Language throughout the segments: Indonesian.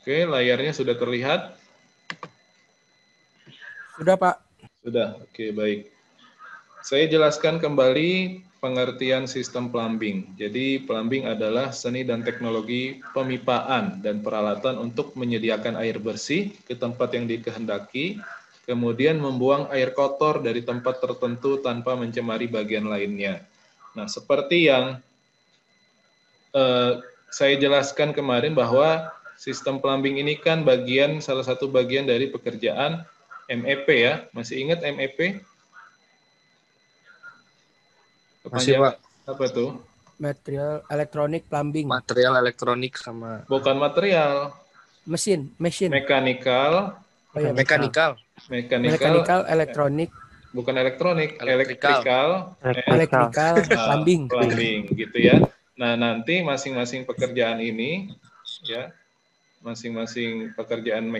Oke, layarnya sudah terlihat? Sudah, Pak. Sudah, oke, baik. Saya jelaskan kembali pengertian sistem plumbing. Jadi plumbing adalah seni dan teknologi pemipaan dan peralatan untuk menyediakan air bersih ke tempat yang dikehendaki, kemudian membuang air kotor dari tempat tertentu tanpa mencemari bagian lainnya. Nah, seperti yang saya jelaskan kemarin bahwa sistem plumbing ini kan salah satu bagian dari pekerjaan MEP ya. Masih ingat MEP? Masih, Kepanjangan Pak. apa tuh? Material elektronik plumbing. Material elektronik sama Bukan material. Mesin. Mechanical. Oh ya, mekanikal. Mechanical elektronik. Bukan elektronik, Electrical. Elektrikal plumbing. Plumbing gitu ya. Nah, nanti masing-masing pekerjaan ini ya, masing-masing pekerjaan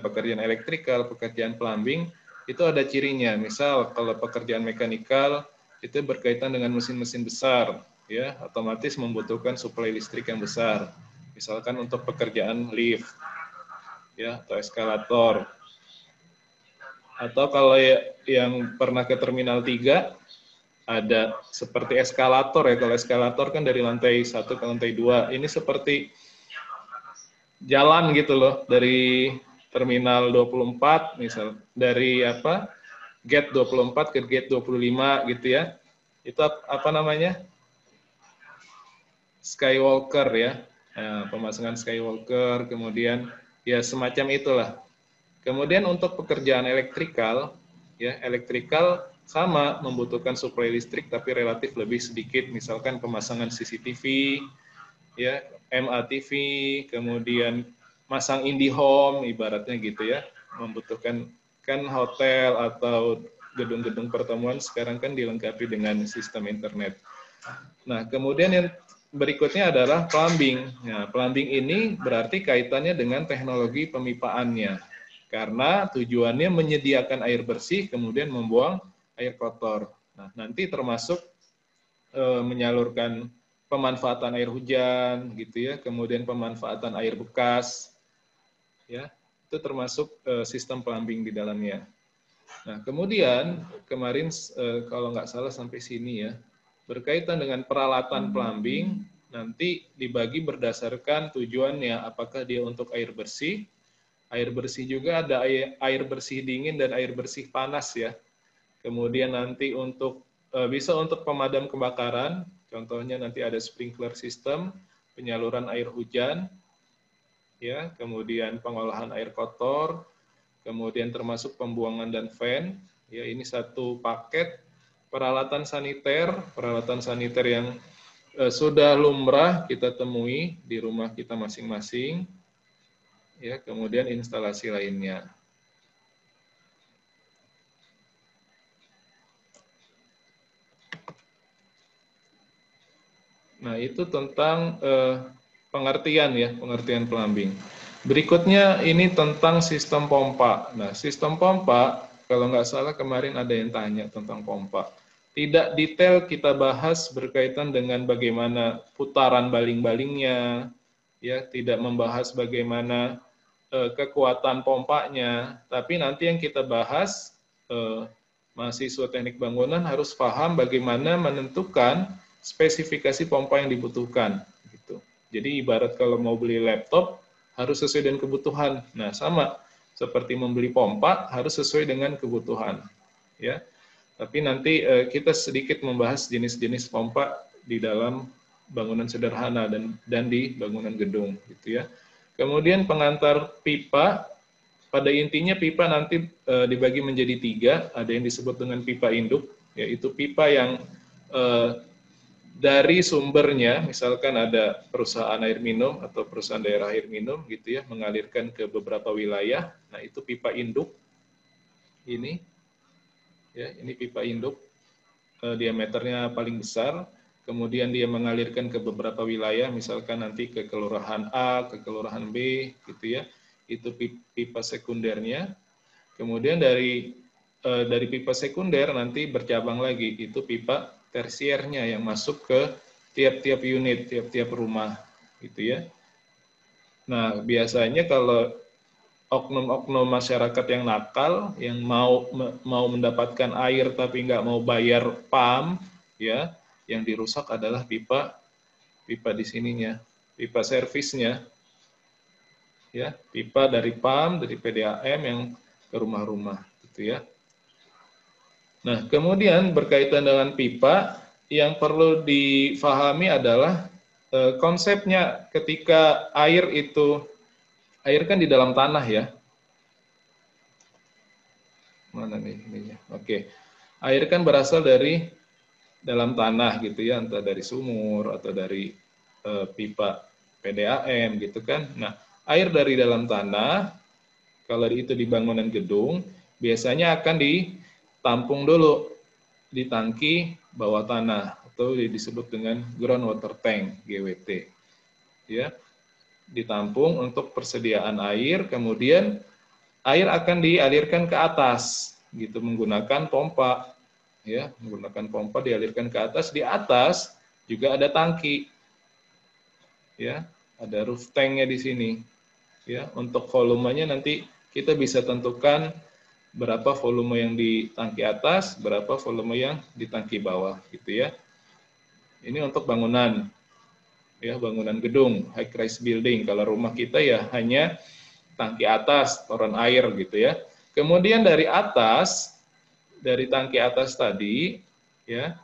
pekerjaan elektrikal, pekerjaan plumbing itu ada cirinya. Misal kalau pekerjaan mekanikal itu berkaitan dengan mesin-mesin besar, ya, otomatis membutuhkan suplai listrik yang besar. Misalkan untuk pekerjaan lift, ya, atau eskalator. Atau kalau yang pernah ke Terminal 3, ada seperti eskalator ya. Kalau eskalator kan dari lantai 1 ke lantai 2. Ini seperti jalan gitu loh, dari Terminal 24 misal, dari gate 24 ke gate 25 gitu ya. Itu apa namanya? Skywalker ya. Nah, pemasangan skywalker, kemudian ya semacam itulah. Kemudian untuk pekerjaan elektrikal, ya elektrikal sama membutuhkan suplai listrik tapi relatif lebih sedikit. Misalkan pemasangan CCTV, ya MATV, kemudian masang IndiHome ibaratnya gitu ya, membutuhkan kan hotel atau gedung-gedung pertemuan sekarang kan dilengkapi dengan sistem internet. Nah, kemudian yang berikutnya adalah plumbing. Nah, plumbing ini berarti kaitannya dengan teknologi pemipaannya. Karena tujuannya menyediakan air bersih, kemudian membuang air kotor. Nah, nanti termasuk menyalurkan pemanfaatan air hujan, gitu ya, kemudian pemanfaatan air bekas, ya, itu termasuk sistem plumbing di dalamnya. Nah, kemudian kemarin kalau nggak salah sampai sini ya, berkaitan dengan peralatan plumbing, nanti dibagi berdasarkan tujuannya, apakah dia untuk air bersih juga ada air bersih dingin dan air bersih panas ya. Kemudian nanti bisa untuk pemadam kebakaran, contohnya nanti ada sprinkler system, penyaluran air hujan, ya, kemudian pengolahan air kotor, kemudian termasuk pembuangan dan fan, ya ini satu paket peralatan saniter yang sudah lumrah kita temui di rumah kita masing-masing, ya, kemudian instalasi lainnya. Nah, itu tentang pengertian plumbing. Berikutnya ini tentang sistem pompa. Nah, sistem pompa, kalau nggak salah kemarin ada yang tanya tentang pompa. Tidak detail kita bahas berkaitan dengan bagaimana putaran baling-balingnya, ya, tidak membahas bagaimana kekuatan pompanya, tapi nanti yang kita bahas, mahasiswa teknik bangunan harus paham bagaimana menentukan spesifikasi pompa yang dibutuhkan. Gitu. Jadi ibarat kalau mau beli laptop, harus sesuai dengan kebutuhan. Nah, sama seperti membeli pompa, harus sesuai dengan kebutuhan. Ya. Tapi nanti kita sedikit membahas jenis-jenis pompa di dalam bangunan sederhana dan di bangunan gedung. Gitu ya. Kemudian pengantar pipa, pada intinya pipa nanti dibagi menjadi 3, ada yang disebut dengan pipa induk, yaitu pipa yang dari sumbernya, misalkan ada perusahaan air minum atau perusahaan daerah air minum gitu ya, mengalirkan ke beberapa wilayah, nah itu pipa induk, ini, ya ini pipa induk, diameternya paling besar, kemudian dia mengalirkan ke beberapa wilayah, misalkan nanti ke kelurahan A, ke kelurahan B, gitu ya, itu pipa sekundernya. Kemudian dari pipa sekunder nanti bercabang lagi, itu pipa tersiernya yang masuk ke tiap-tiap unit, tiap-tiap rumah, gitu ya. Nah, biasanya kalau oknum-oknum masyarakat yang nakal, yang mau mendapatkan air tapi nggak mau bayar PAM, ya, yang dirusak adalah pipa di sininya, pipa servisnya, ya, pipa dari PAM, dari PDAM yang ke rumah-rumah, gitu ya. Nah, kemudian berkaitan dengan pipa, yang perlu difahami adalah konsepnya ketika air kan di dalam tanah ya. Mana nih ininya? Oke. Air kan berasal dari dalam tanah gitu ya, entah dari sumur atau dari pipa PDAM gitu kan. Nah, air dari dalam tanah kalau itu di bangunan gedung biasanya akan ditampung dulu di tangki bawah tanah atau disebut dengan groundwater tank (GWT). Ya, ditampung untuk persediaan air, kemudian air akan dialirkan ke atas gitu menggunakan pompa, ya, menggunakan pompa dialirkan ke atas. Di atas juga ada tangki, ya, ada roof tanknya di sini, ya. Untuk volumenya nanti kita bisa tentukan berapa volume yang di tangki atas, berapa volume yang di tangki bawah, gitu ya. Ini untuk bangunan, ya, bangunan gedung, high rise building. Kalau rumah kita ya hanya tangki atas, toren air gitu ya. Kemudian dari atas, dari tangki atas tadi, ya,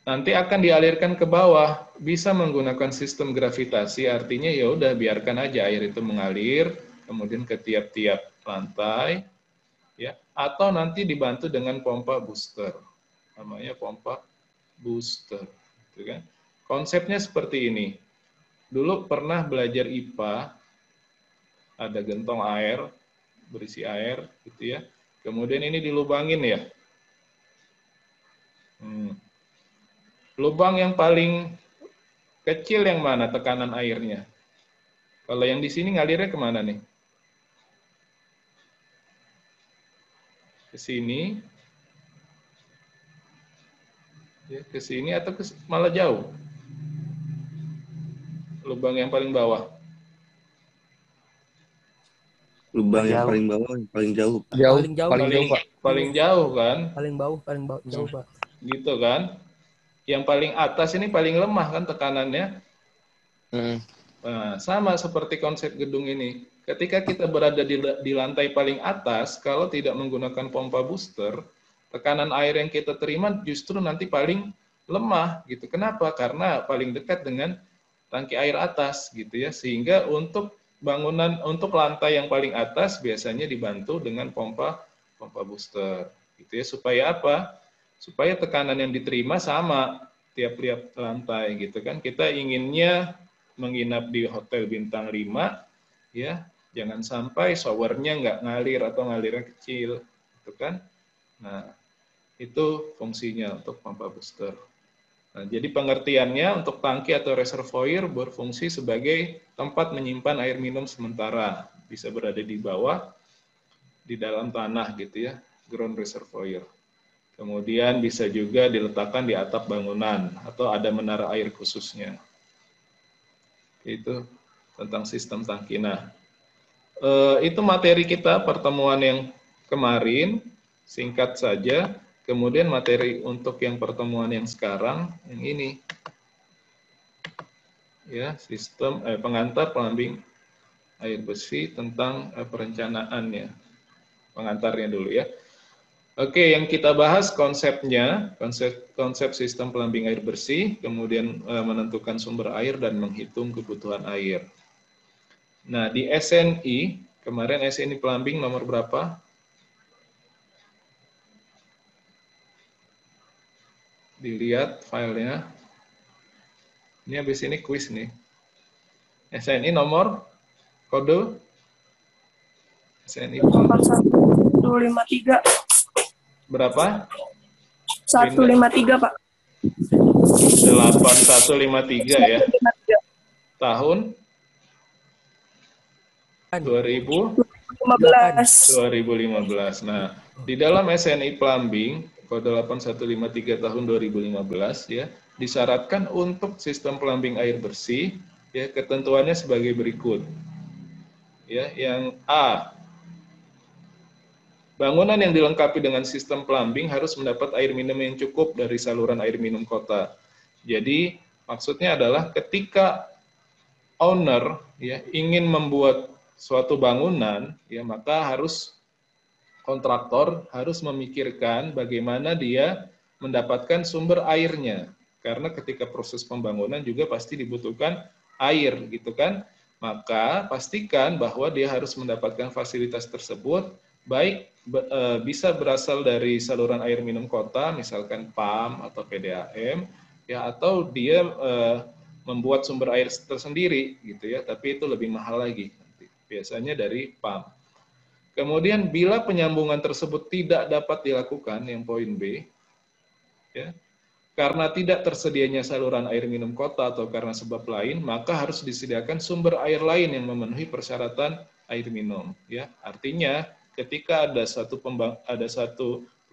nanti akan dialirkan ke bawah, bisa menggunakan sistem gravitasi, artinya ya udah biarkan aja air itu mengalir, kemudian ke tiap-tiap lantai, ya, atau nanti dibantu dengan pompa booster, namanya pompa booster, gitu kan. Konsepnya seperti ini. Dulu pernah belajar IPA, ada gentong air, berisi air, gitu ya. Kemudian ini dilubangin ya. Lubang yang paling kecil yang mana tekanan airnya? Kalau yang di sini ngalirnya kemana nih? Ke sini, ya, ke sini atau malah jauh? Lubang yang paling bawah. Lubang yang paling bawah, yang paling jauh. Jauh, Paling jauh. paling jauh, Pak. Paling jauh kan? Paling jauh, Pak. Gitu kan? Yang paling atas ini paling lemah kan tekanannya. Nah, sama seperti konsep gedung ini. Ketika kita berada di lantai paling atas, kalau tidak menggunakan pompa booster, tekanan air yang kita terima justru nanti paling lemah gitu. Kenapa? Karena paling dekat dengan tangki air atas gitu ya. Sehingga untuk bangunan, untuk lantai yang paling atas biasanya dibantu dengan pompa booster gitu ya. Supaya apa? Supaya tekanan yang diterima sama tiap-tiap lantai gitu kan. Kita inginnya menginap di hotel bintang 5 ya, jangan sampai showernya nggak ngalir atau ngalirnya kecil gitu kan. Nah, itu fungsinya untuk pompa booster. Nah, jadi pengertiannya untuk tangki atau reservoir berfungsi sebagai tempat menyimpan air minum sementara, bisa berada di bawah, di dalam tanah gitu ya, ground reservoir. Kemudian bisa juga diletakkan di atap bangunan atau ada menara air khususnya. Itu tentang sistem tangki. Nah, itu materi kita pertemuan yang kemarin, singkat saja. Kemudian materi untuk yang pertemuan yang sekarang, yang ini, ya, sistem pengantar plumbing air bersih tentang perencanaannya. Pengantarnya dulu ya. Oke, yang kita bahas konsepnya, konsep sistem plumbing air bersih, kemudian menentukan sumber air dan menghitung kebutuhan air. Nah, di SNI, kemarin SNI plumbing nomor berapa? Dilihat filenya. Ini habis ini kuis nih. SNI nomor kode SNI 4153. Berapa? 153, Pak. 8153 ya. Tahun 2015. Nah, di dalam SNI plumbing kode 8153 tahun 2015 ya, disyaratkan untuk sistem plumbing air bersih Ya, ketentuannya sebagai berikut. Ya, yang A, bangunan yang dilengkapi dengan sistem plumbing harus mendapat air minum yang cukup dari saluran air minum kota. Jadi, maksudnya adalah ketika owner ya ingin membuat suatu bangunan, ya maka kontraktor harus memikirkan bagaimana dia mendapatkan sumber airnya. Karena ketika proses pembangunan juga pasti dibutuhkan air, gitu kan? Maka pastikan bahwa dia harus mendapatkan fasilitas tersebut, baik bisa berasal dari saluran air minum kota, misalkan PAM atau PDAM, ya atau dia membuat sumber air tersendiri, gitu ya. Tapi itu lebih mahal lagi, biasanya dari PAM. Kemudian bila penyambungan tersebut tidak dapat dilakukan, yang poin B, ya, karena tidak tersedianya saluran air minum kota atau karena sebab lain, maka harus disediakan sumber air lain yang memenuhi persyaratan air minum. Ya, artinya ketika ada satu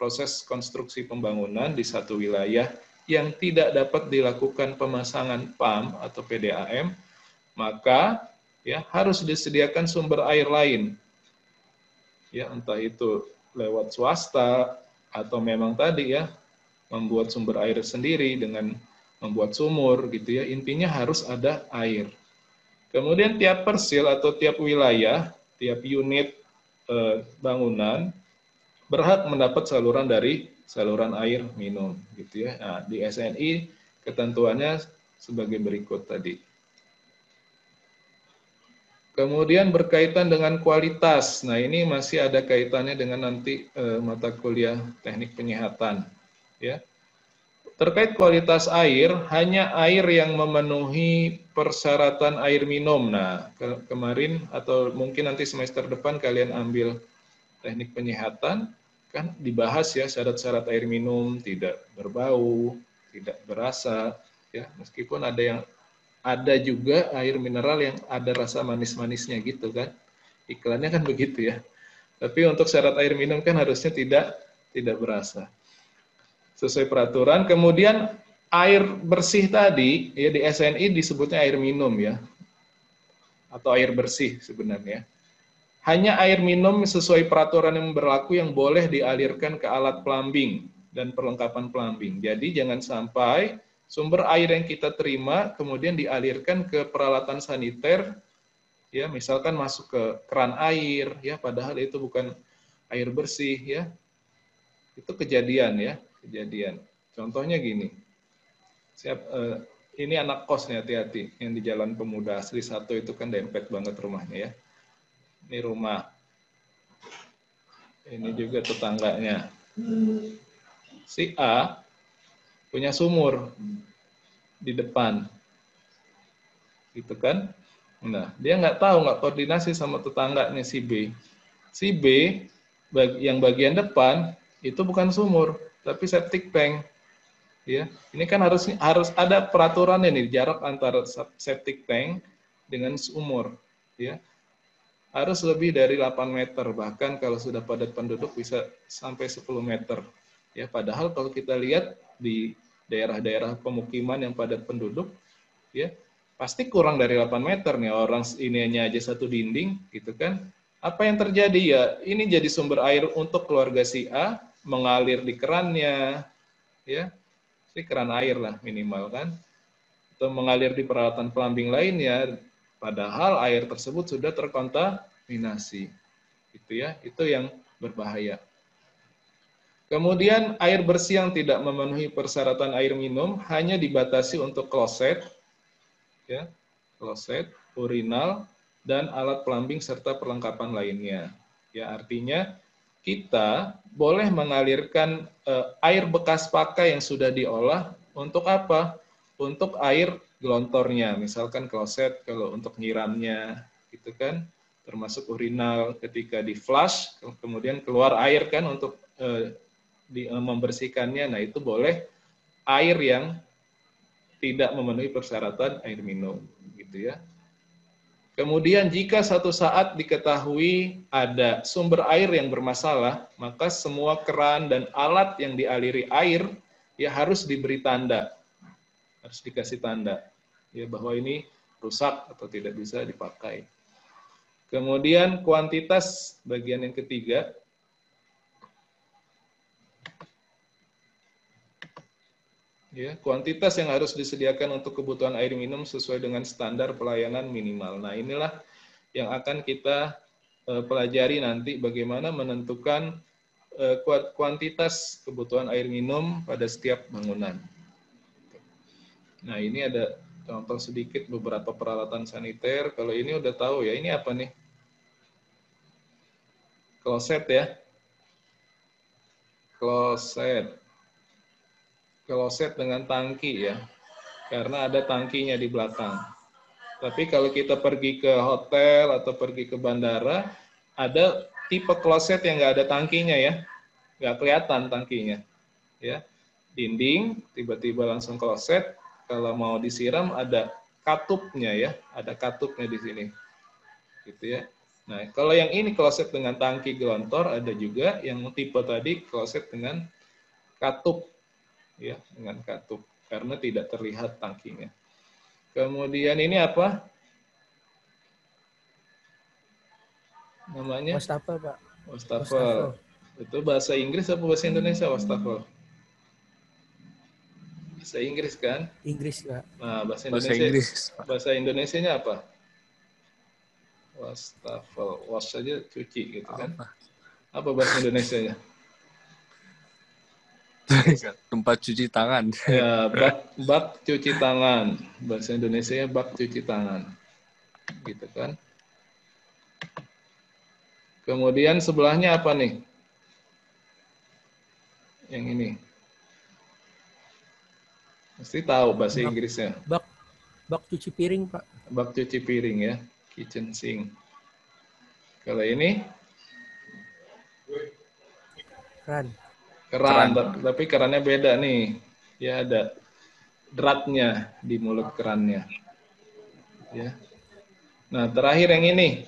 proses konstruksi pembangunan di satu wilayah yang tidak dapat dilakukan pemasangan PAM atau PDAM, maka ya harus disediakan sumber air lain. Ya, entah itu lewat swasta atau memang tadi ya membuat sumber air sendiri dengan membuat sumur gitu ya. Intinya harus ada air. Kemudian tiap persil atau tiap wilayah, tiap unit bangunan berhak mendapat saluran dari saluran air minum gitu ya. Nah, di SNI ketentuannya sebagai berikut tadi. Kemudian berkaitan dengan kualitas. Nah, ini masih ada kaitannya dengan nanti mata kuliah teknik penyihatan. Ya. Terkait kualitas air, hanya air yang memenuhi persyaratan air minum. Nah, kemarin atau mungkin nanti semester depan kalian ambil teknik penyihatan, kan dibahas ya syarat-syarat air minum, tidak berbau, tidak berasa, ya meskipun ada juga air mineral yang ada rasa manis-manisnya gitu kan. Iklannya kan begitu ya. Tapi untuk syarat air minum kan harusnya tidak berasa. Sesuai peraturan. Kemudian air bersih tadi ya di SNI disebutnya air minum ya. Atau air bersih sebenarnya. Hanya air minum sesuai peraturan yang berlaku yang boleh dialirkan ke alat plumbing dan perlengkapan plumbing. Jadi jangan sampai sumber air yang kita terima kemudian dialirkan ke peralatan saniter ya, misalkan masuk ke keran air ya, padahal itu bukan air bersih ya. Itu kejadian ya. Kejadian. Contohnya gini, ini anak kos nih, hati-hati, yang di Jalan Pemuda Asri 1 itu kan dempet banget rumahnya ya. Ini rumah, ini juga tetangganya. Si A punya sumur di depan, gitu kan? Nah, dia nggak koordinasi sama tetangganya si B. Si B yang bagian depan itu bukan sumur, tapi septic tank. Ya, ini kan harus ada peraturan nih jarak antara septic tank dengan sumur. Ya, harus lebih dari 8 meter, bahkan kalau sudah padat penduduk bisa sampai 10 meter. Ya, padahal kalau kita lihat di daerah-daerah pemukiman yang padat penduduk, ya pasti kurang dari 8 meter nih, orang ininya aja satu dinding, gitu kan? Apa yang terjadi ya? Ini jadi sumber air untuk keluarga si A, mengalir di kerannya, ya, di keran air lah minimal kan, atau mengalir di peralatan plumbing lainnya, padahal air tersebut sudah terkontaminasi, gitu ya, itu yang berbahaya. Kemudian air bersih yang tidak memenuhi persyaratan air minum hanya dibatasi untuk kloset, ya, kloset, urinal, dan alat plumbing serta perlengkapan lainnya. Ya, artinya kita boleh mengalirkan air bekas pakai yang sudah diolah untuk apa? Untuk air gelontornya, misalkan kloset kalau untuk nyiramnya, gitu kan, termasuk urinal ketika di flush, kemudian keluar air kan untuk membersihkannya. Nah, itu boleh air yang tidak memenuhi persyaratan air minum, gitu ya. Kemudian jika suatu saat diketahui ada sumber air yang bermasalah, maka semua keran dan alat yang dialiri air ya harus diberi tanda, harus dikasih tanda ya bahwa ini rusak atau tidak bisa dipakai. Kemudian kuantitas bagian yang ketiga. Ya, kuantitas yang harus disediakan untuk kebutuhan air minum sesuai dengan standar pelayanan minimal. Nah, inilah yang akan kita pelajari nanti bagaimana menentukan kuantitas kebutuhan air minum pada setiap bangunan. Nah, ini ada contoh sedikit beberapa peralatan saniter. Kalau ini udah tahu ya, ini apa nih? Kloset ya. Kloset dengan tangki ya, karena ada tangkinya di belakang. Tapi kalau kita pergi ke hotel atau pergi ke bandara, ada tipe kloset yang nggak ada tangkinya ya, nggak kelihatan tangkinya. Ya, dinding tiba-tiba langsung kloset. Kalau mau disiram ada katupnya ya, ada katupnya di sini, gitu ya. Nah, kalau yang ini kloset dengan tangki gelontor, ada juga yang tipe tadi kloset dengan katup. Ya, dengan katup karena tidak terlihat tangkinya. Kemudian ini apa? Namanya? Wastafel, Pak. Wastafel. Itu bahasa Inggris apa bahasa Indonesia wastafel? Bahasa Inggris kan? Inggris, Pak. Nah, bahasa Bahasa Indonesia. Inggris. Bahasa Indonesianya apa? Wastafel. Wash saja cuci gitu kan? Apa bahasa Indonesianya? Tempat cuci tangan. Ya, bak cuci tangan. Bahasa Indonesianya bak cuci tangan. Gitu kan? Kemudian sebelahnya apa nih? Yang ini. Mesti tahu bahasa Inggrisnya. Bak cuci piring, Pak. Bak cuci piring ya. Kitchen sink. Kalau ini? Keran. Tapi kerannya beda nih. Ya ada dratnya di mulut kerannya. Ya. Nah, terakhir yang ini.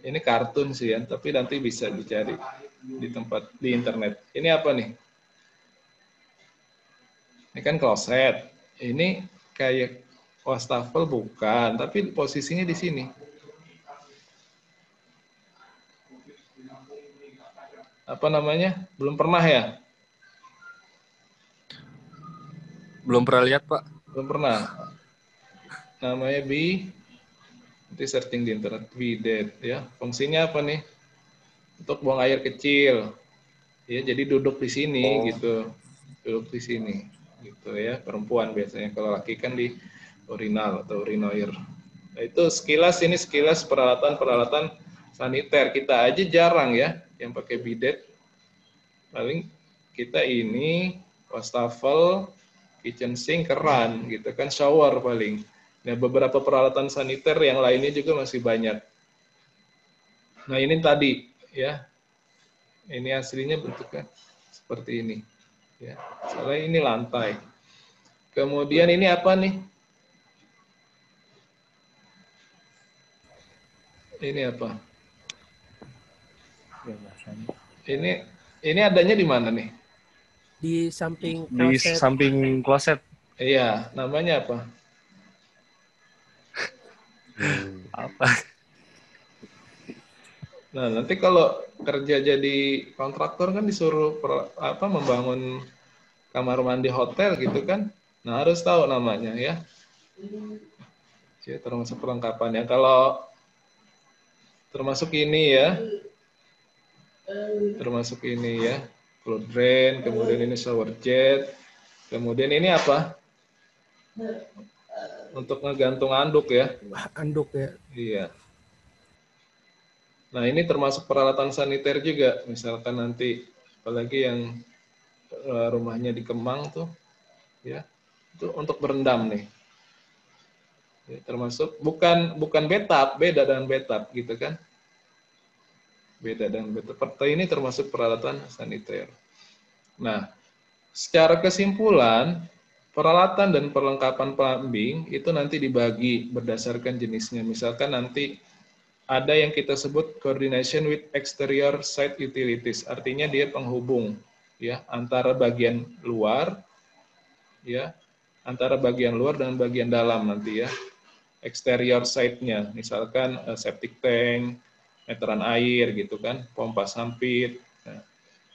Ini kartun sih ya, tapi nanti bisa dicari di internet. Ini apa nih? Ini kan kloset. Ini kayak wastafel bukan, tapi posisinya di sini. Apa namanya? Belum pernah ya? Belum pernah lihat, Pak. Belum pernah. Namanya nanti searching di internet, bidet ya. Fungsinya apa nih? Untuk buang air kecil. Ya, jadi duduk di sini gitu. Duduk di sini gitu ya. Perempuan biasanya, kalau laki kan di urinal atau urinoir. Nah, itu sekilas peralatan saniter. Kita aja jarang ya yang pakai bidet. Paling kita ini wastafel, kitchen sink, keran gitu kan, shower paling. Nah, beberapa peralatan saniter yang lainnya juga masih banyak. Nah, ini tadi ya. Ini aslinya bentuknya seperti ini. Ya. Soalnya ini lantai. Kemudian ini apa nih? Ini apa? Ini adanya di mana nih? Di samping Di kloset. samping kloset. Iya, namanya apa? Apa? Nah, nanti kalau kerja jadi kontraktor kan disuruh membangun kamar mandi hotel gitu kan. Nah, harus tahu namanya ya. Ya, termasuk perlengkapannya. Kalau termasuk ini ya. Termasuk ini ya. Floor drain, kemudian ini shower jet. Kemudian ini apa? Untuk ngegantung anduk ya. Anduk ya. Iya. Nah, ini termasuk peralatan saniter juga. Misalkan nanti, apalagi yang rumahnya di Kemang tuh, ya, itu untuk berendam nih. Ya, termasuk bukan bathtub, beda dengan bathtub gitu kan. Beda dengan bathtub. Ini termasuk peralatan saniter. Nah, secara kesimpulan, peralatan dan perlengkapan plumbing itu nanti dibagi berdasarkan jenisnya. Misalkan nanti ada yang kita sebut coordination with exterior site utilities, artinya dia penghubung ya antara bagian luar ya antara bagian luar dan bagian dalam nanti ya. Exterior side-nya, misalkan septic tank, meteran air gitu kan, pompa sampit. Nah,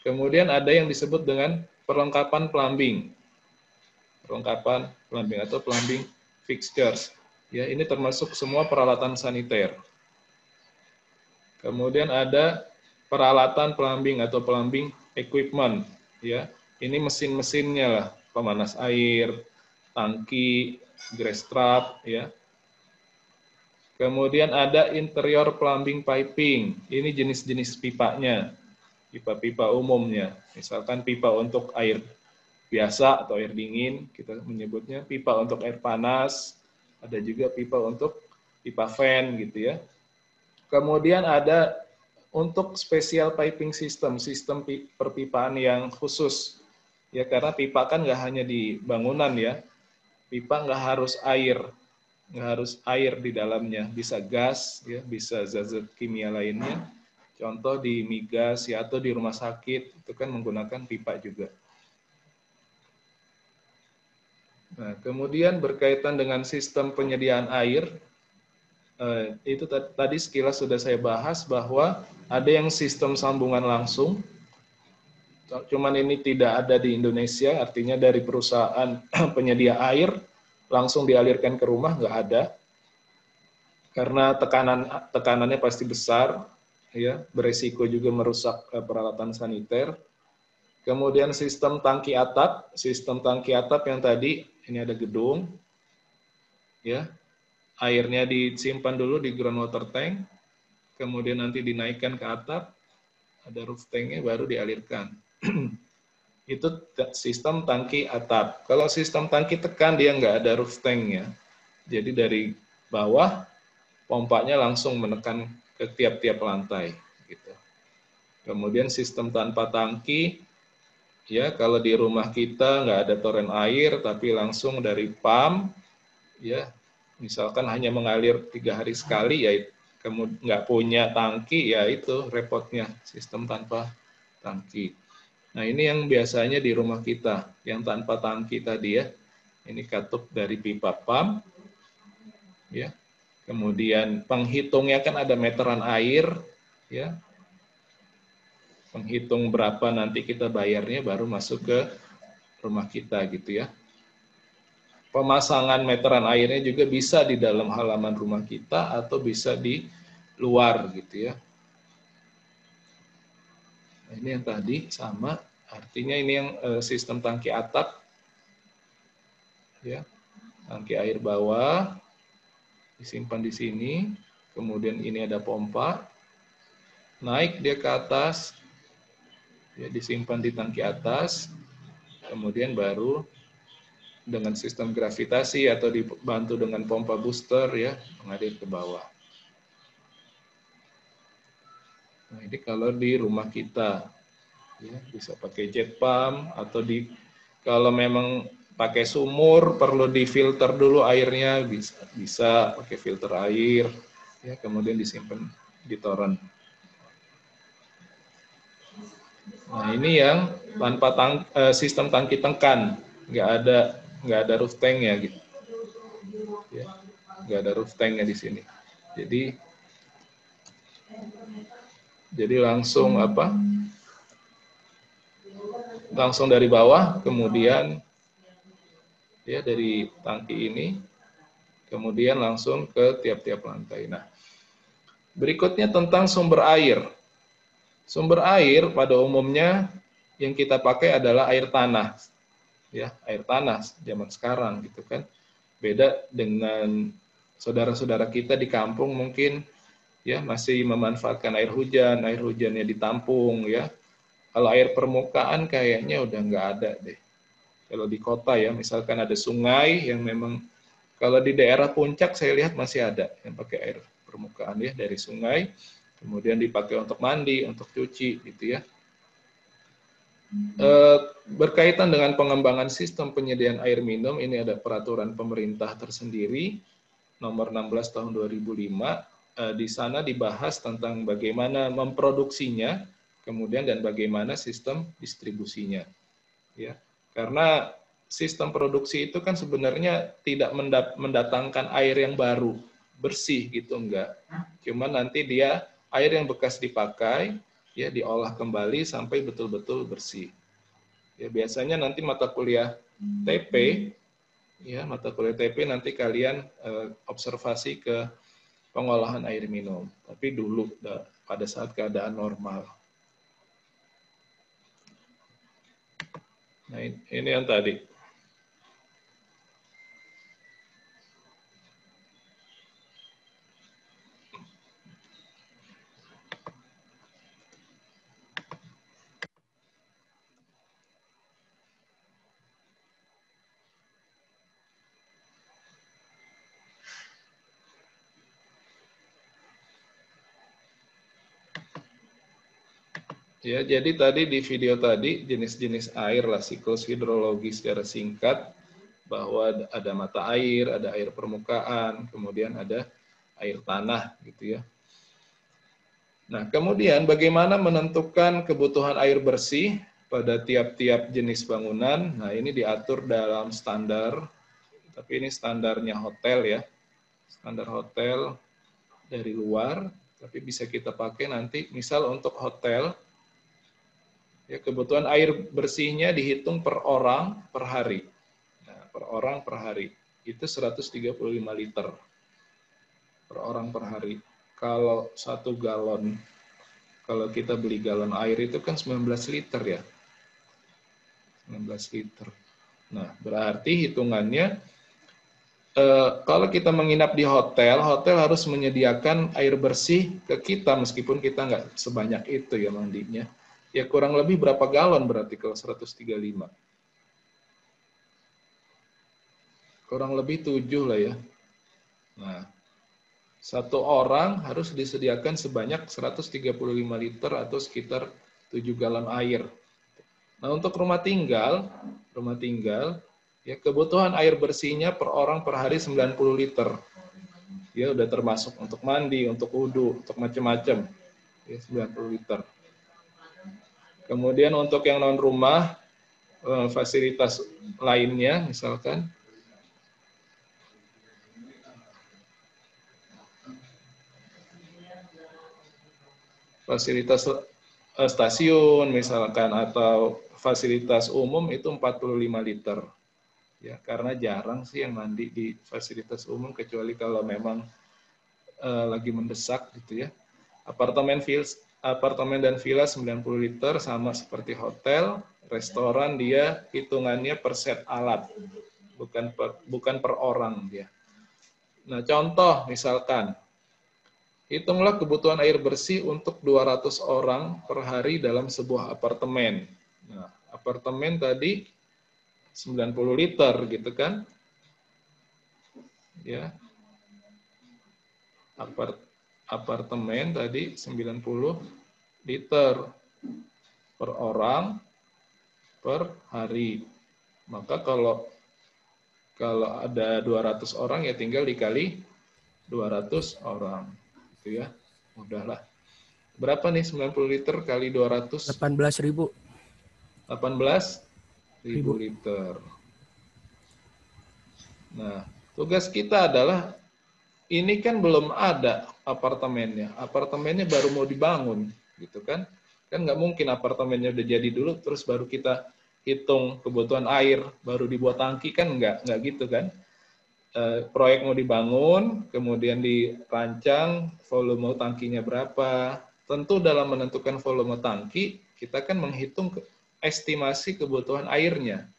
kemudian ada yang disebut dengan perlengkapan plumbing. Perlengkapan plumbing atau plumbing fixtures. Ya, ini termasuk semua peralatan saniter. Kemudian ada peralatan plumbing atau plumbing equipment, ya. Ini mesin-mesinnya lah, pemanas air, tangki, grass trap, ya. Kemudian ada interior plumbing piping. Ini jenis-jenis pipanya, pipa-pipa umumnya. Misalkan pipa untuk air biasa atau air dingin, kita menyebutnya pipa untuk air panas, ada juga pipa untuk pipa fan gitu ya. Kemudian ada untuk special piping system, sistem perpipaan yang khusus. Ya karena pipa kan nggak hanya di bangunan ya, pipa nggak harus air di dalamnya, bisa gas, ya, bisa zat-zat kimia lainnya. Contoh di migas ya atau di rumah sakit itu kan menggunakan pipa juga. Nah, kemudian berkaitan dengan sistem penyediaan air, itu tadi sekilas sudah saya bahas bahwa ada yang sistem sambungan langsung, cuman ini tidak ada di Indonesia, artinya dari perusahaan penyedia air langsung dialirkan ke rumah, nggak ada, karena tekanannya pasti besar, ya, beresiko juga merusak peralatan saniter. Kemudian sistem tangki atap yang tadi, ini ada gedung, ya, airnya disimpan dulu di groundwater tank, kemudian nanti dinaikkan ke atap, ada roof tanknya baru dialirkan. Itu sistem tangki atap. Kalau sistem tangki tekan dia nggak ada roof tanknya, jadi dari bawah pompanya langsung menekan ke tiap-tiap lantai. Gitu. Kemudian sistem tanpa tangki, ya kalau di rumah kita nggak ada toren air, tapi langsung dari pump, ya misalkan hanya mengalir 3 hari sekali, ya kamu nggak punya tangki, ya itu repotnya sistem tanpa tangki. Nah ini yang biasanya di rumah kita, yang tanpa tangki tadi ya, ini katup dari pipa pump, ya. Kemudian penghitungnya kan ada meteran air, ya. Penghitung berapa nanti kita bayarnya baru masuk ke rumah kita gitu ya. Pemasangan meteran airnya juga bisa di dalam halaman rumah kita atau bisa di luar gitu ya. Nah, ini yang tadi sama, artinya ini yang sistem tangki atap, ya, tangki air bawah disimpan di sini, kemudian ini ada pompa, naik dia ke atas, ya, disimpan di tangki atas, kemudian baru dengan sistem gravitasi atau dibantu dengan pompa booster ya mengalir ke bawah. Nah ini kalau di rumah kita, ya bisa pakai jet pump atau kalau memang pakai sumur perlu difilter dulu airnya, bisa pakai filter air, ya kemudian disimpan di toren. Nah ini yang tanpa sistem tangki tekan, nggak ada roof tank ya gitu, ya, nggak ada roof tanknya di sini. Jadi langsung langsung dari bawah, kemudian ya dari tangki ini, kemudian langsung ke tiap-tiap lantai. Nah berikutnya tentang sumber air. Sumber air pada umumnya yang kita pakai adalah air tanah. Ya, air tanah zaman sekarang gitu kan. Beda dengan saudara-saudara kita di kampung mungkin ya masih memanfaatkan air hujannya ditampung ya. Kalau air permukaan kayaknya udah nggak ada deh. Kalau di kota ya, misalkan ada sungai yang memang kalau di daerah puncak saya lihat masih ada yang pakai air permukaan ya dari sungai, kemudian dipakai untuk mandi, untuk cuci gitu ya. Berkaitan dengan pengembangan sistem penyediaan air minum, ini ada peraturan pemerintah tersendiri nomor 16 tahun 2005. Di sana dibahas tentang bagaimana memproduksinya, kemudian dan bagaimana sistem distribusinya. Ya, karena sistem produksi itu kan sebenarnya tidak mendatangkan air yang baru, bersih gitu, enggak. Cuma nanti dia air yang bekas dipakai, ya diolah kembali sampai betul-betul bersih. Ya biasanya nanti mata kuliah TP, ya mata kuliah TP nanti kalian observasi ke pengolahan air minum. Tapi dulu pada saat keadaan normal. Nah ini yang tadi. Ya, jadi tadi di video tadi jenis-jenis air lah, siklus hidrologi secara singkat, bahwa ada mata air, ada air permukaan, kemudian ada air tanah gitu ya. Nah, kemudian bagaimana menentukan kebutuhan air bersih pada tiap-tiap jenis bangunan? Nah, ini diatur dalam standar, tapi ini standarnya hotel ya. Standar hotel dari luar, tapi bisa kita pakai nanti misal untuk hotel. Ya, kebutuhan air bersihnya dihitung per orang per hari. Nah, per orang per hari. Itu 135 liter per orang per hari. Kalau 1 galon, kalau kita beli galon air itu kan 19 liter ya. 19 liter. Nah, berarti hitungannya, kalau kita menginap di hotel, hotel harus menyediakan air bersih ke kita, meskipun kita nggak sebanyak itu ya mandinya. Ya kurang lebih berapa galon berarti kalau 135? Kurang lebih 7 lah ya. Nah, satu orang harus disediakan sebanyak 135 liter atau sekitar 7 galon air. Nah, untuk rumah tinggal, ya kebutuhan air bersihnya per orang per hari 90 liter. Ya udah termasuk untuk mandi, untuk wudhu, untuk macam-macam. Ya, 90 liter. Kemudian untuk yang non rumah, fasilitas lainnya misalkan fasilitas stasiun misalkan atau fasilitas umum itu 45 liter. Ya, karena jarang sih yang mandi di fasilitas umum kecuali kalau memang lagi mendesak gitu ya. Apartemen dan villa 90 liter sama seperti hotel, restoran dia hitungannya per set alat, bukan per orang dia. Nah, contoh misalkan, hitunglah kebutuhan air bersih untuk 200 orang per hari dalam sebuah apartemen. Nah, apartemen tadi 90 liter gitu kan. Ya. Apartemen tadi 90 liter per orang per hari. Maka kalau ada 200 orang ya tinggal dikali 200 orang. Gitu ya. Mudahlah. Berapa nih 90 liter kali 200? 18.000. 18.000 liter. Nah, tugas kita adalah ini kan belum ada apartemennya. Apartemennya baru mau dibangun, gitu kan? Kan nggak mungkin apartemennya udah jadi dulu, terus baru kita hitung kebutuhan air, baru dibuat tangki, kan nggak gitu kan? Proyek mau dibangun, kemudian dirancang, volume tangkinya berapa. Tentu dalam menentukan volume tangki, kita kan menghitung estimasi kebutuhan airnya.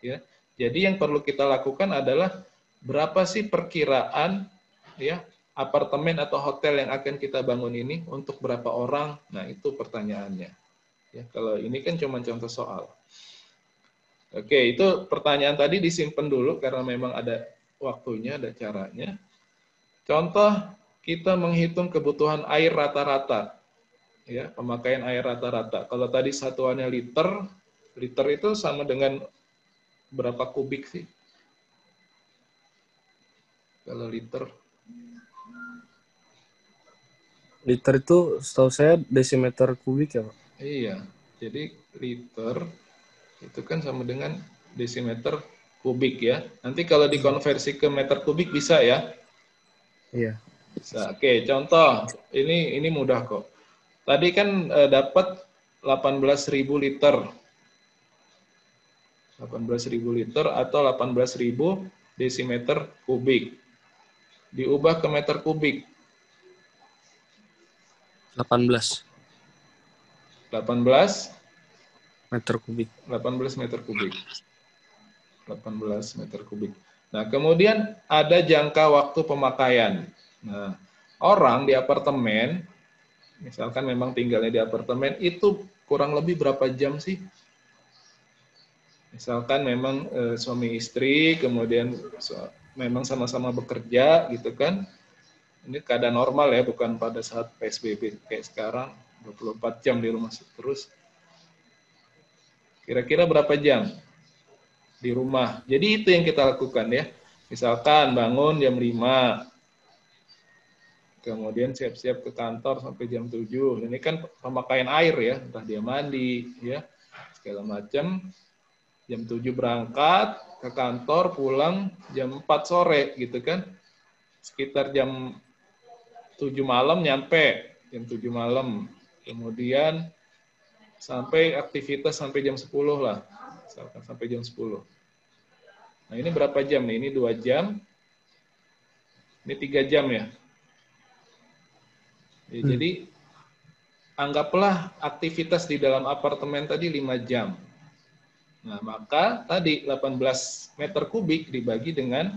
Ya, jadi yang perlu kita lakukan adalah berapa sih perkiraan ya apartemen atau hotel yang akan kita bangun ini untuk berapa orang? Nah, itu pertanyaannya. Ya, kalau ini kan cuma contoh soal. Oke, itu pertanyaan tadi disimpan dulu karena memang ada waktunya, ada caranya. Contoh, kita menghitung kebutuhan air rata-rata. Ya, pemakaian air rata-rata. Kalau tadi satuannya liter, liter itu sama dengan berapa kubik sih? Kalau liter. Liter itu setahu saya desimeter kubik ya, Pak? Iya, jadi liter itu kan sama dengan desimeter kubik ya. Nanti kalau dikonversi ke meter kubik bisa ya? Iya. Bisa. Oke, contoh. Ini mudah kok. Tadi kan dapat 18.000 liter. 18.000 liter atau 18.000 desimeter kubik. Diubah ke meter kubik. 18 18 meter kubik. 18 meter kubik. 18 meter kubik. Nah, kemudian ada jangka waktu pemakaian. Nah, orang di apartemen, misalkan memang tinggalnya di apartemen, itu kurang lebih berapa jam sih? Misalkan memang suami istri, kemudian memang sama-sama bekerja, gitu kan. Ini keadaan normal ya, bukan pada saat PSBB kayak sekarang, 24 jam di rumah terus. Kira-kira berapa jam di rumah? Jadi itu yang kita lakukan ya. Misalkan bangun jam 5, kemudian siap-siap ke kantor sampai jam 7. Ini kan pemakaian air ya, entah dia mandi, ya segala macam. Jam 7 berangkat ke kantor, pulang jam 4 sore gitu kan. Sekitar jam 7 malam nyampe, jam 7 malam. Kemudian sampai aktivitas sampai jam 10 lah. Misalkan sampai jam 10. Nah, ini berapa jam nih? Ini 2 jam. Ini 3 jam ya. Jadi anggaplah aktivitas di dalam apartemen tadi 5 jam. Nah, maka tadi 18 meter kubik dibagi dengan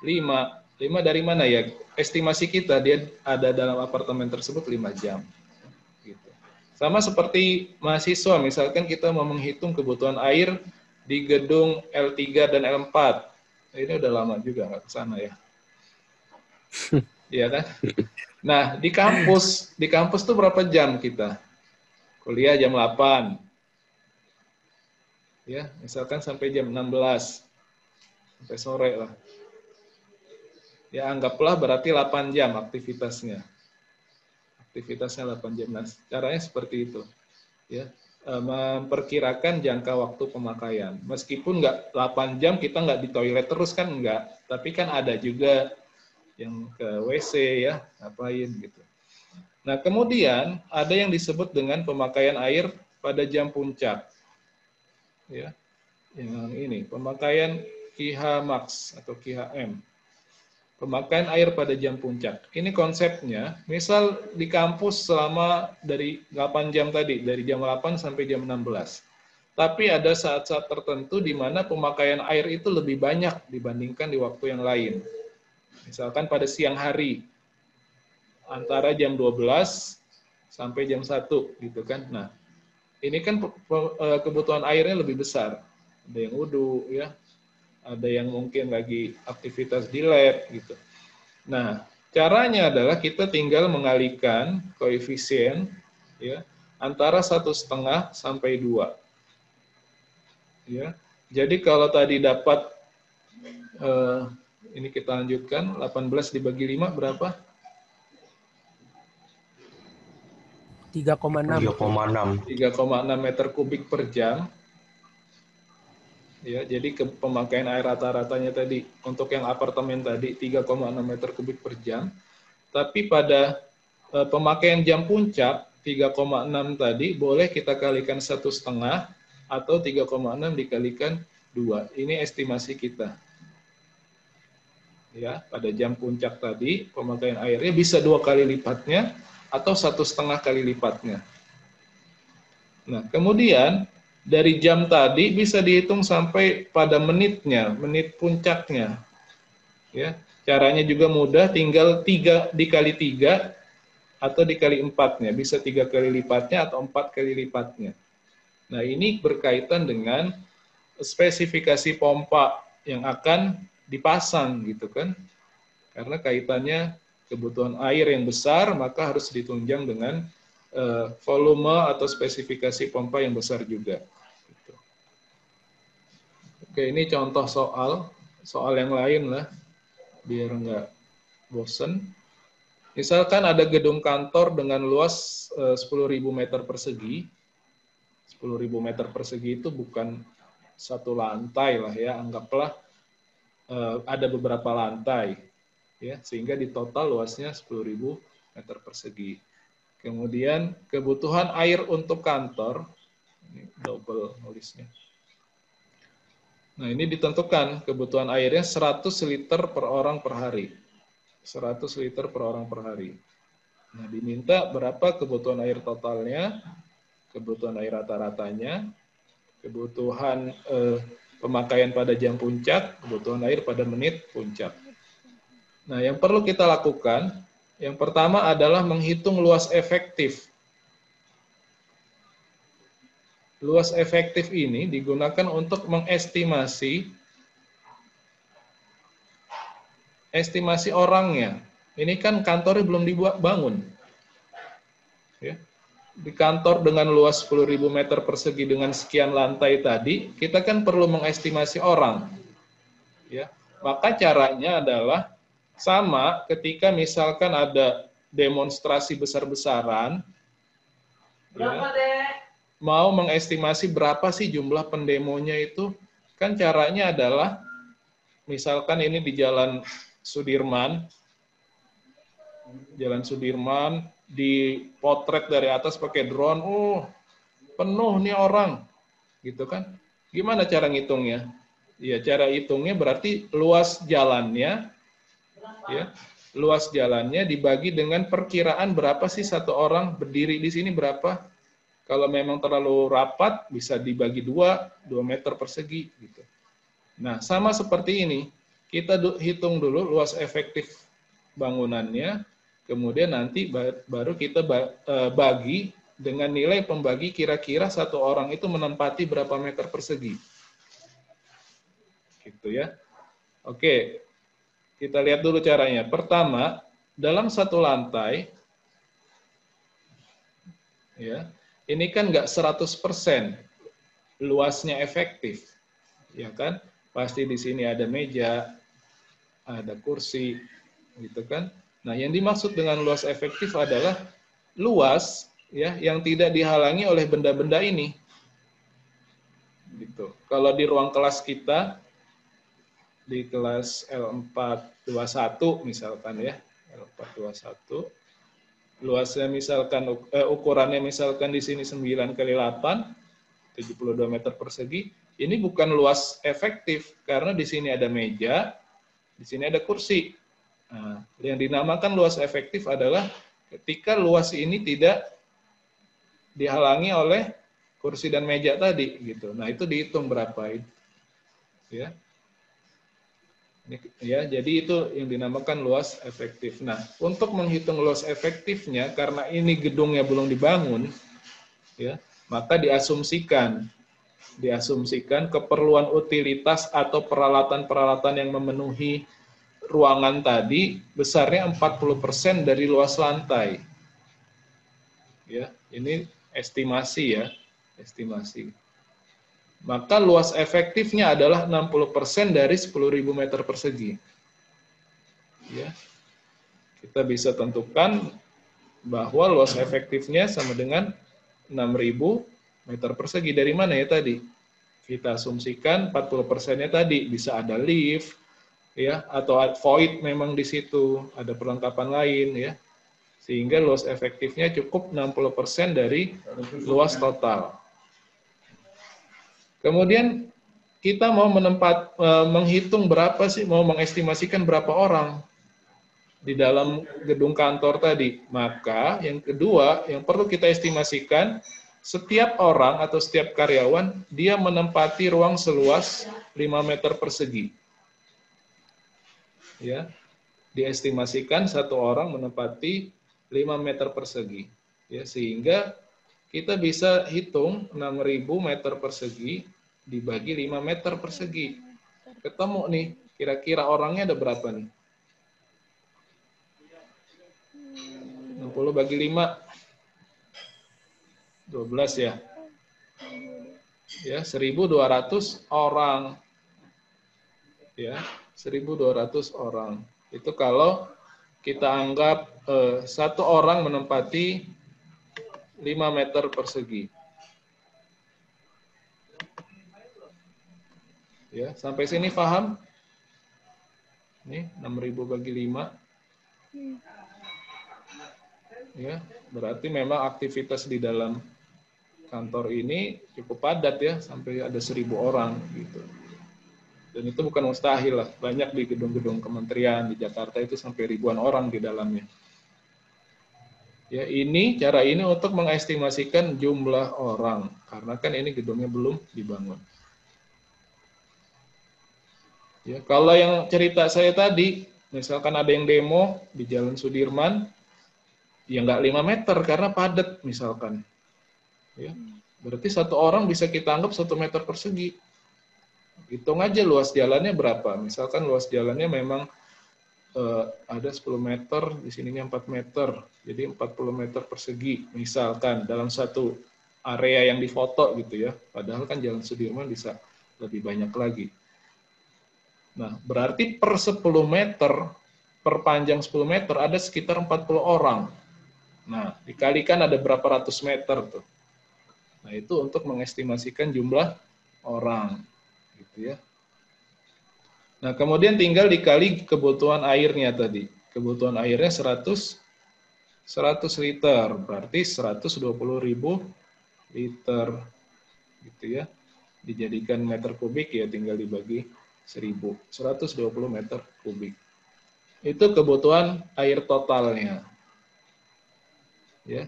5. 5 dari mana ya? Estimasi kita dia ada dalam apartemen tersebut 5 jam. Gitu. Sama seperti mahasiswa, misalkan kita mau menghitung kebutuhan air di gedung L3 dan L4. Ini udah lama juga nggak ke sana ya. Iya kan? Nah, di kampus tuh berapa jam kita? Kuliah jam 8. Ya, misalkan sampai jam 16. Sampai sore lah. Ya, anggaplah berarti 8 jam aktivitasnya. Aktivitasnya 8 jam. Nah, caranya seperti itu. Ya, memperkirakan jangka waktu pemakaian. Meskipun nggak 8 jam kita nggak di toilet terus kan nggak. Tapi kan ada juga yang ke WC ya, ngapain gitu. Nah, kemudian ada yang disebut dengan pemakaian air pada jam puncak. Ya. Yang ini, pemakaian KH max atau KHM. Pemakaian air pada jam puncak. Ini konsepnya, misal di kampus selama dari 8 jam tadi, dari jam 8 sampai jam 16. Tapi ada saat-saat tertentu di mana pemakaian air itu lebih banyak dibandingkan di waktu yang lain. Misalkan pada siang hari, antara jam 12 sampai jam 1, gitu kan. Nah, ini kan kebutuhan airnya lebih besar. Ada yang wudhu, ya. Ada yang mungkin lagi aktivitas di lab gitu. Nah, caranya adalah kita tinggal mengalihkan koefisien ya antara 1,5 sampai 2. Ya. Jadi kalau tadi dapat ini kita lanjutkan 18 dibagi 5 berapa? 3,6. 3,6 meter kubik per jam. Ya, jadi pemakaian air rata-ratanya tadi untuk yang apartemen tadi 3,6 meter kubik per jam. Tapi pada pemakaian jam puncak 3,6 tadi boleh kita kalikan 1,5 atau 3,6 dikalikan 2. Ini estimasi kita. Ya, pada jam puncak tadi pemakaian airnya bisa 2 kali lipatnya atau 1,5 kali lipatnya. Nah, kemudian dari jam tadi bisa dihitung sampai pada menitnya, menit puncaknya. Ya, caranya juga mudah, tinggal 3 dikali 3 atau dikali 4-nya. Bisa 3 kali lipatnya atau 4 kali lipatnya. Nah, ini berkaitan dengan spesifikasi pompa yang akan dipasang gitu kan. Karena kaitannya kebutuhan air yang besar, maka harus ditunjang dengan volume atau spesifikasi pompa yang besar juga. Gitu. Oke, ini contoh soal yang lain lah, biar nggak bosen. Misalkan ada gedung kantor dengan luas 10.000 meter persegi. 10.000 meter persegi itu bukan satu lantai lah ya, anggaplah ada beberapa lantai, ya, sehingga di total luasnya 10.000 meter persegi. Kemudian kebutuhan air untuk kantor, ini double nulisnya. Nah, ini ditentukan kebutuhan airnya 100 liter per orang per hari. 100 liter per orang per hari. Nah, diminta berapa kebutuhan air totalnya, kebutuhan air rata-ratanya, kebutuhan pemakaian pada jam puncak, kebutuhan air pada menit puncak. Nah, yang perlu kita lakukan, yang pertama adalah menghitung luas efektif. Luas efektif ini digunakan untuk mengestimasi orangnya. Ini kan kantornya belum dibangun. Ya. Di kantor dengan luas 10.000 meter persegi dengan sekian lantai tadi, kita kan perlu mengestimasi orang. Ya. Maka caranya adalah sama ketika misalkan ada demonstrasi besar-besaran, ya, mau mengestimasi berapa sih jumlah pendemonya itu, kan caranya adalah misalkan ini di Jalan Sudirman, dipotret dari atas pakai drone, penuh nih orang, gitu kan? Gimana cara ngitungnya? Ya, cara hitungnya berarti luas jalannya, ya, luas jalannya dibagi dengan perkiraan berapa sih satu orang berdiri di sini berapa. Kalau memang terlalu rapat bisa dibagi 2 meter persegi, gitu. Nah, sama seperti ini, kita hitung dulu luas efektif bangunannya. Kemudian nanti baru kita bagi dengan nilai pembagi kira-kira satu orang itu menempati berapa meter persegi. Gitu ya. Oke, kita lihat dulu caranya. Pertama, dalam satu lantai, ya, ini kan nggak 100% luasnya efektif. Ya kan? Pasti di sini ada meja, ada kursi, gitu kan? Nah, yang dimaksud dengan luas efektif adalah luas, ya, yang tidak dihalangi oleh benda-benda ini. Gitu. Kalau di ruang kelas kita, di kelas L421 misalkan ya, L421, luasnya misalkan, ukurannya misalkan di sini 9 kali 8, 72 meter persegi, ini bukan luas efektif, karena di sini ada meja, di sini ada kursi. Nah, yang dinamakan luas efektif adalah ketika luas ini tidak dihalangi oleh kursi dan meja tadi, gitu. Nah, itu dihitung berapa, ya. Ya, jadi itu yang dinamakan luas efektif. Nah, untuk menghitung luas efektifnya, karena ini gedungnya belum dibangun, ya, maka diasumsikan keperluan utilitas atau peralatan-peralatan yang memenuhi ruangan tadi besarnya 40% dari luas lantai. Ya, ini estimasi ya, estimasi. Maka luas efektifnya adalah 60% dari 10.000 meter persegi. Ya. Kita bisa tentukan bahwa luas efektifnya sama dengan 6.000 meter persegi. Dari mana ya tadi? Kita asumsikan 40%-nya tadi bisa ada lift, ya, atau void memang di situ, ada perlengkapan lain, ya. Sehingga luas efektifnya cukup 60% dari luas total. Kemudian kita mau menghitung berapa sih, mau mengestimasikan berapa orang di dalam gedung kantor tadi. Maka yang kedua, yang perlu kita estimasikan, setiap orang atau setiap karyawan, dia menempati ruang seluas 5 meter persegi. Ya, diestimasikan satu orang menempati 5 meter persegi. Ya, sehingga kita bisa hitung 6.000 meter persegi dibagi 5 meter persegi. Ketemu nih, kira-kira orangnya ada berapa nih? 60 bagi 5, 12 ya. Ya, 1.200 orang. Ya, 1.200 orang. Itu kalau kita anggap satu orang menempati 5 meter persegi. Ya, sampai sini paham? Ini 6.000 bagi 5. Ya, berarti memang aktivitas di dalam kantor ini cukup padat ya, sampai ada 1.000 orang gitu. Dan itu bukan mustahil lah, banyak di gedung-gedung kementerian di Jakarta itu sampai ribuan orang di dalamnya. Ya, cara ini untuk mengestimasikan jumlah orang, karena kan ini gedungnya belum dibangun. Ya, kalau yang cerita saya tadi, misalkan ada yang demo di Jalan Sudirman, ya nggak 5 meter karena padat misalkan. Ya, berarti satu orang bisa kita anggap 1 meter persegi. Hitung aja luas jalannya berapa. Misalkan luas jalannya memang ada 10 meter, di sininya 4 meter, jadi 40 meter persegi misalkan dalam satu area yang difoto gitu ya. Padahal kan Jalan Sudirman bisa lebih banyak lagi. Nah, berarti per 10 meter, per panjang 10 meter ada sekitar 40 orang. Nah, dikalikan ada berapa ratus meter tuh. Nah, itu untuk mengestimasikan jumlah orang gitu ya. Nah, kemudian tinggal dikali kebutuhan airnya tadi. Kebutuhan airnya 100 liter, berarti 120.000 liter gitu ya. Dijadikan meter kubik ya tinggal dibagi 1.000, 120 meter kubik. Itu kebutuhan air totalnya. Ya.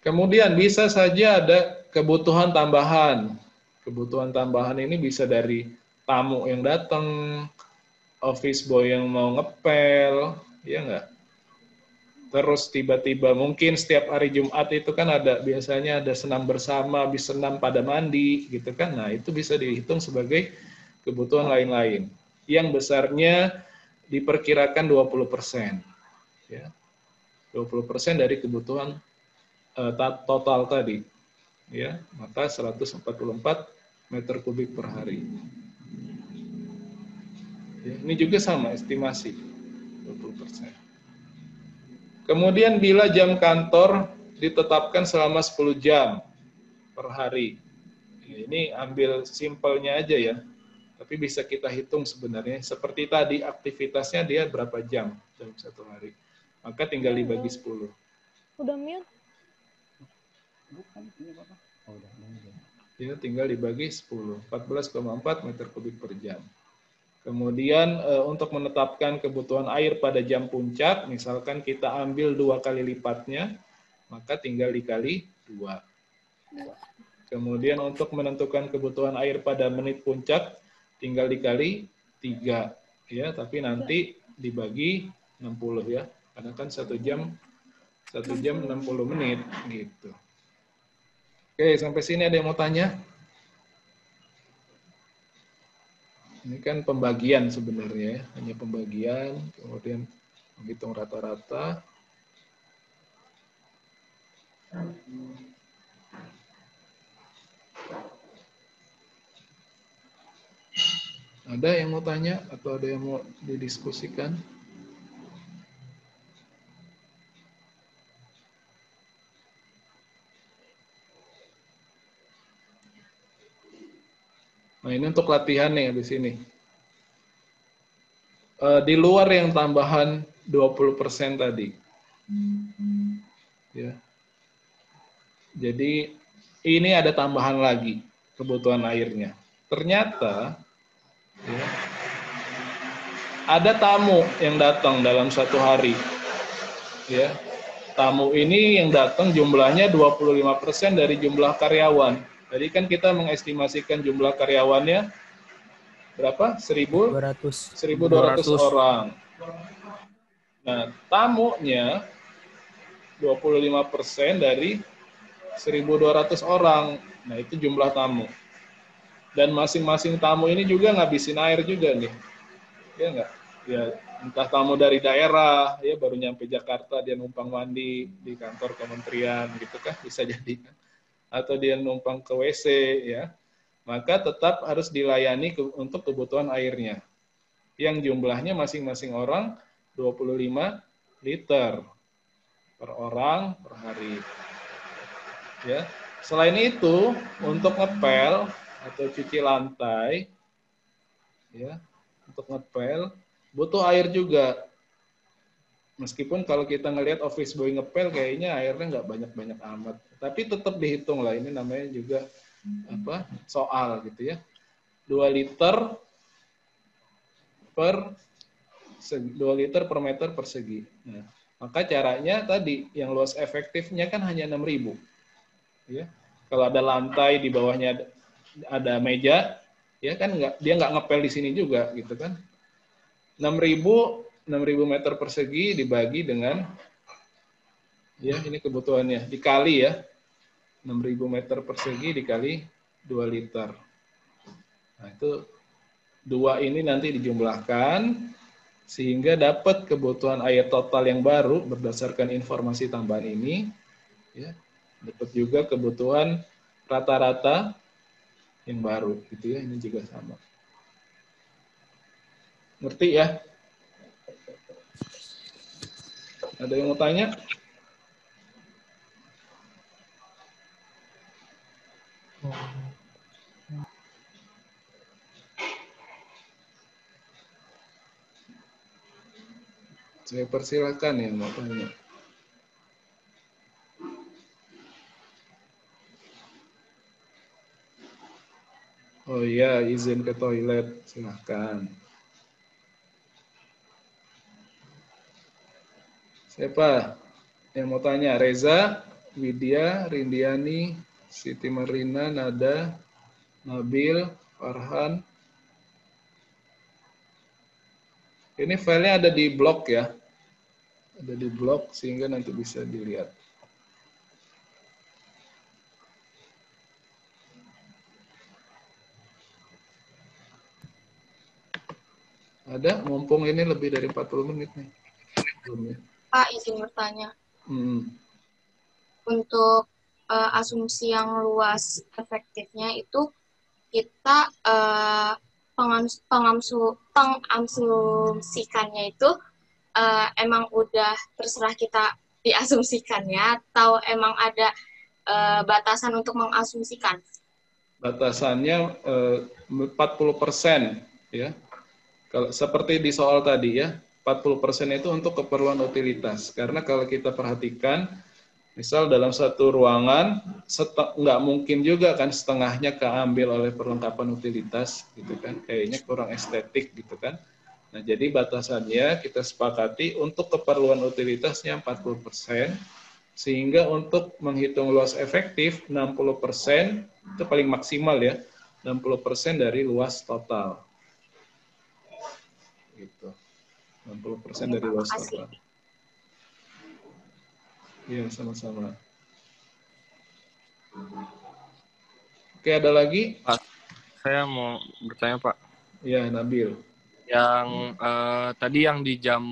Kemudian bisa saja ada kebutuhan tambahan. Kebutuhan tambahan ini bisa dari tamu yang datang, office boy yang mau ngepel, ya enggak? Terus tiba-tiba mungkin setiap hari Jumat itu kan biasanya ada senam bersama, habis senam pada mandi gitu kan. Nah, itu bisa dihitung sebagai kebutuhan lain-lain. Yang besarnya diperkirakan 20%. Ya. 20% dari kebutuhan total tadi. Ya, maka 144 meter kubik per hari. Ya, ini juga sama estimasi 20%. Kemudian bila jam kantor ditetapkan selama 10 jam per hari. Ya, ini ambil simpelnya aja ya. Tapi bisa kita hitung sebenarnya. Seperti tadi aktivitasnya dia berapa jam dalam satu hari. Maka tinggal dibagi 10. Udah mute. Ya, tinggal dibagi 10. 14,4 meter kubik per jam. Kemudian untuk menetapkan kebutuhan air pada jam puncak, misalkan kita ambil 2 kali lipatnya, maka tinggal dikali 2. Kemudian untuk menentukan kebutuhan air pada menit puncak, tinggal dikali 3. Ya, tapi nanti dibagi 60 ya. Karena kan 1 jam 60 menit gitu. Oke, sampai sini ada yang mau tanya? Ini kan pembagian sebenarnya, hanya pembagian, kemudian menghitung rata-rata. Ada yang mau tanya atau ada yang mau didiskusikan? Nah, ini untuk latihan nih habis ini. Di luar yang tambahan 20% tadi. Ya. Jadi ini ada tambahan lagi kebutuhan airnya. Ternyata ya, ada tamu yang datang dalam satu hari. Ya. Tamu ini yang datang jumlahnya 25% dari jumlah karyawan. Tadi kan kita mengestimasikan jumlah karyawannya berapa? 1.200 orang. Nah, tamunya 25% dari 1.200 orang. Nah, itu jumlah tamu. Dan masing-masing tamu ini juga ngabisin air juga nih. Ya enggak? Ya, entah tamu dari daerah, ya baru nyampe Jakarta dia numpang mandi di kantor kementerian gitu kan, bisa jadi kan. Atau dia numpang ke WC ya. Maka tetap harus dilayani untuk kebutuhan airnya. Yang jumlahnya masing-masing orang 25 liter per orang per hari. Ya. Selain itu, untuk ngepel atau cuci lantai, ya. Untuk ngepel butuh air juga. Meskipun kalau kita ngelihat office boy ngepel kayaknya airnya nggak banyak-banyak amat. Tapi tetap dihitung lah, ini namanya juga soal gitu ya. 2 liter per 2 liter per meter persegi. Nah, maka caranya tadi yang luas efektifnya kan hanya 6.000. Ya. Kalau ada lantai di bawahnya ada meja, ya kan dia nggak ngepel di sini juga gitu kan. 6.000 meter persegi dibagi dengan, ya ini kebutuhannya, dikali ya, 6.000 meter persegi dikali 2 liter. Nah itu 2 ini nanti dijumlahkan, sehingga dapat kebutuhan air total yang baru berdasarkan informasi tambahan ini. Ya, dapat juga kebutuhan rata-rata yang baru, gitu ya, ini juga sama. Ngerti ya? Ada yang mau tanya? Saya persilakan yang mau tanya. Oh iya, izin ke toilet, silakan. Siapa yang mau tanya? Reza, Widya, Rindiani, Siti Marina, Nada, Nabil, Farhan. Ini filenya ada di blog ya. Ada di blog sehingga nanti bisa dilihat. Ada, mumpung ini lebih dari 40 menit nih. Belum ya? Pak, izin bertanya. Untuk asumsi yang luas efektifnya itu kita pengasumsikannya itu emang udah terserah kita diasumsikannya atau emang ada batasan untuk mengasumsikan? Batasannya 40% ya. Kalau seperti di soal tadi ya, 40% itu untuk keperluan utilitas. Karena kalau kita perhatikan, misal dalam satu ruangan, nggak mungkin juga kan setengahnya keambil oleh perlengkapan utilitas, gitu kan? Kayaknya kurang estetik, gitu kan? Nah, jadi batasannya kita sepakati untuk keperluan utilitasnya 40%, sehingga untuk menghitung luas efektif 60%, itu paling maksimal ya, 60% dari luas total. Gitu. 60% dari luas total. Iya, sama-sama. Oke, ada lagi? Pak, saya mau bertanya, Pak. Ya, Nabil. Yang tadi yang di jam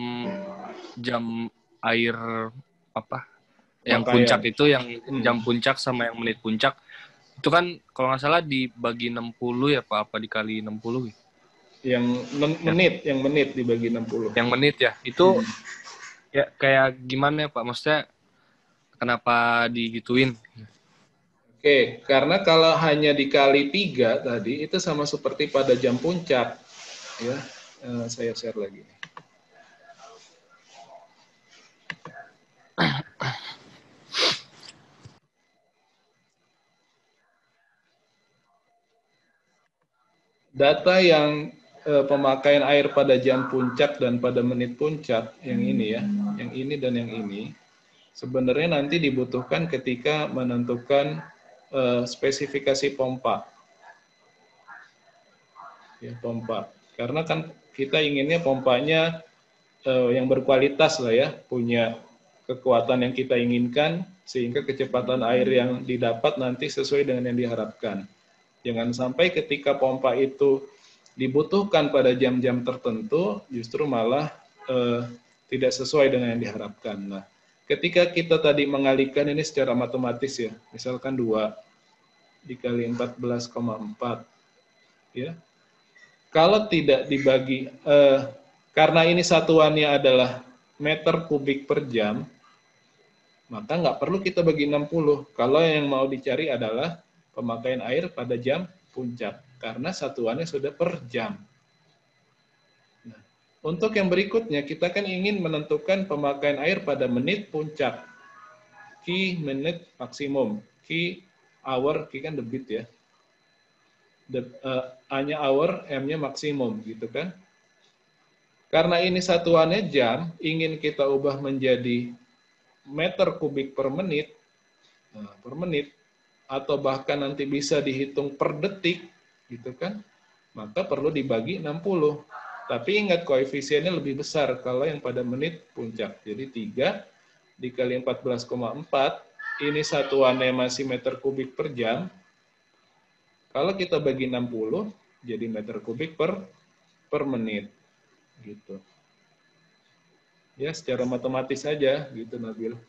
air apa? Yang Pemakaian. puncak itu, yang jam puncak sama yang menit puncak. Itu kan kalau nggak salah dibagi 60 ya, Pak, apa dikali 60 gitu? Yang menit dibagi 60. Yang menit ya. Itu ya kayak gimana ya, Pak? Maksudnya kenapa digituin? Oke, karena kalau hanya dikali 3 tadi, itu sama seperti pada jam puncak. Ya, saya share lagi. Data yang pemakaian air pada jam puncak dan pada menit puncak, yang ini ya, yang ini dan yang ini, sebenarnya nanti dibutuhkan ketika menentukan spesifikasi pompa. Ya, pompa. Karena kan kita inginnya pompanya yang berkualitas lah ya, punya kekuatan yang kita inginkan, sehingga kecepatan air yang didapat nanti sesuai dengan yang diharapkan. Jangan sampai ketika pompa itu dibutuhkan pada jam-jam tertentu, justru malah tidak sesuai dengan yang diharapkan. Nah, ketika kita tadi mengalihkan ini secara matematis ya, misalkan 2 dikali 14,4, ya. Kalau tidak dibagi, karena ini satuannya adalah meter kubik per jam, maka nggak perlu kita bagi 60. Kalau yang mau dicari adalah pemakaian air pada jam puncak, karena satuannya sudah per jam. Untuk yang berikutnya, kita kan ingin menentukan pemakaian air pada menit puncak. Q menit maksimum. Q hour, Q kan debit ya. A-nya hour, M-nya maksimum, gitu kan. Karena ini satuannya jam, ingin kita ubah menjadi meter kubik per menit, atau bahkan nanti bisa dihitung per detik, gitu kan, maka perlu dibagi 60. Tapi ingat koefisiennya lebih besar kalau yang pada menit puncak. Jadi 3 dikali 14,4, ini satuannya masih meter kubik per jam. Kalau kita bagi 60, jadi meter kubik per menit. Gitu. Ya, secara matematis saja, gitu Nabil.